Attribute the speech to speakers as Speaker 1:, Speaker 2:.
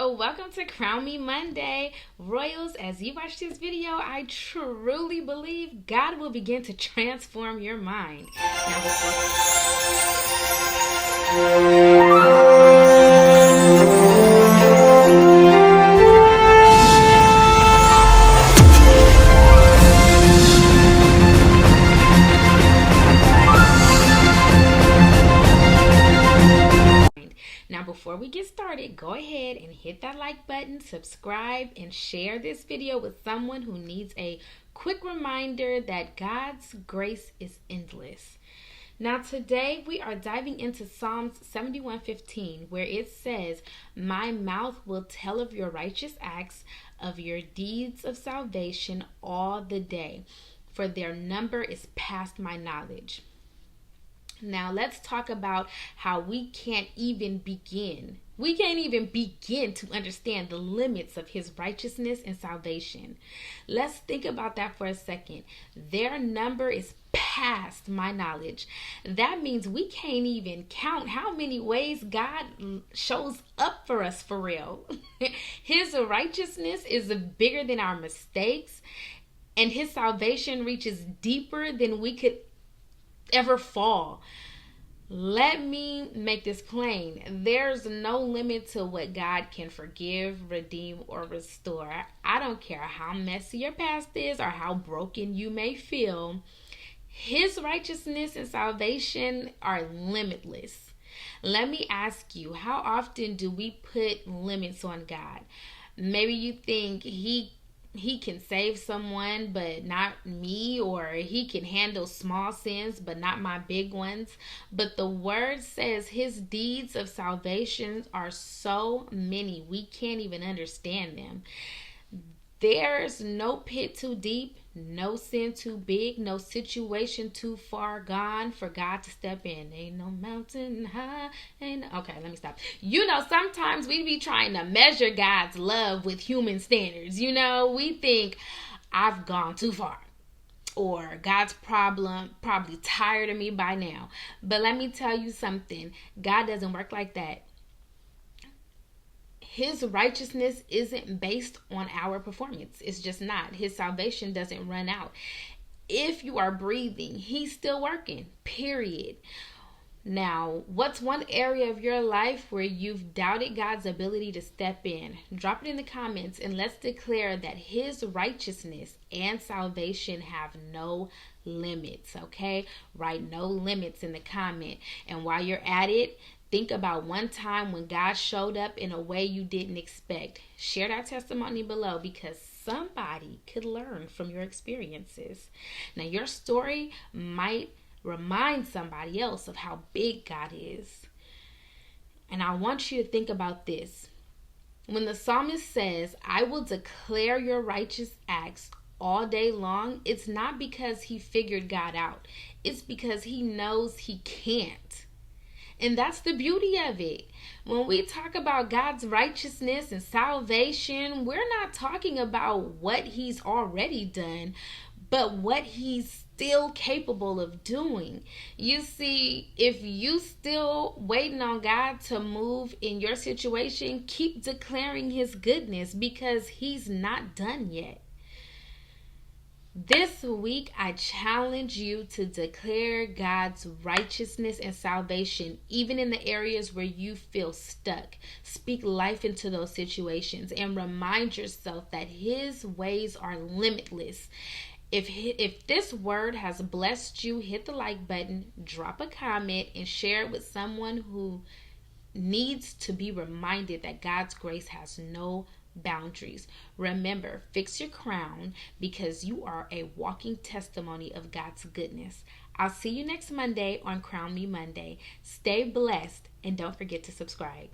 Speaker 1: Oh, welcome to Crown Me Monday. Royals, as you watch this video, I truly believe God will begin to transform your mind. Now, before we get started, go ahead and hit that like button, subscribe, and share this video with someone who needs a quick reminder that God's grace is endless. Now, today we are diving into Psalms 71:15, where it says, "My mouth will tell of your righteous acts, of your deeds of salvation all the day, for their number is past my knowledge." Now, let's talk about how we can't even begin. We can't even begin to understand the limits of his righteousness and salvation. Let's think about that for a second. Their number is past my knowledge. That means we can't even count how many ways God shows up for us for real. His righteousness is bigger than our mistakes, and his salvation reaches deeper than we could ever fall. Let me make this plain. There's no limit to what God can forgive, redeem, or restore. I don't care how messy your past is or how broken you may feel. His righteousness and salvation are limitless. Let me ask you, how often do we put limits on God? Maybe you think he can save someone but not me, or he can handle small sins but not my big ones. But the word says his deeds of salvation are so many we can't even understand them. There's no pit too deep, no sin too big, no situation too far gone for God to step in. Ain't no mountain high. Okay, let me stop. Sometimes we be trying to measure God's love with human standards. We think I've gone too far, or God's probably tired of me by now. But let me tell you something. God doesn't work like that. His righteousness isn't based on our performance. It's just not. His salvation doesn't run out. If you are breathing, he's still working, period. Now, what's one area of your life where you've doubted God's ability to step in? Drop it in the comments, and let's declare that his righteousness and salvation have no limits, okay? Write no limits in the comment. And while you're at it, think about one time when God showed up in a way you didn't expect. Share that testimony below, because somebody could learn from your experiences. Now, your story might remind somebody else of how big God is. And I want you to think about this. When the psalmist says, "I will declare your righteous acts all day long," it's not because he figured God out. It's because he knows he can't. And that's the beauty of it. When we talk about God's righteousness and salvation, we're not talking about what he's already done, but what he's still capable of doing. You see, if you still waiting on God to move in your situation, keep declaring his goodness, because he's not done yet. This week, I challenge you to declare God's righteousness and salvation, even in the areas where you feel stuck. Speak life into those situations and remind yourself that his ways are limitless. If this word has blessed you, hit the like button, drop a comment, and share it with someone who needs to be reminded that God's grace has no boundaries. Remember, fix your crown, because you are a walking testimony of God's goodness. I'll see you next Monday on Crown Me Monday. Stay blessed, and don't forget to subscribe.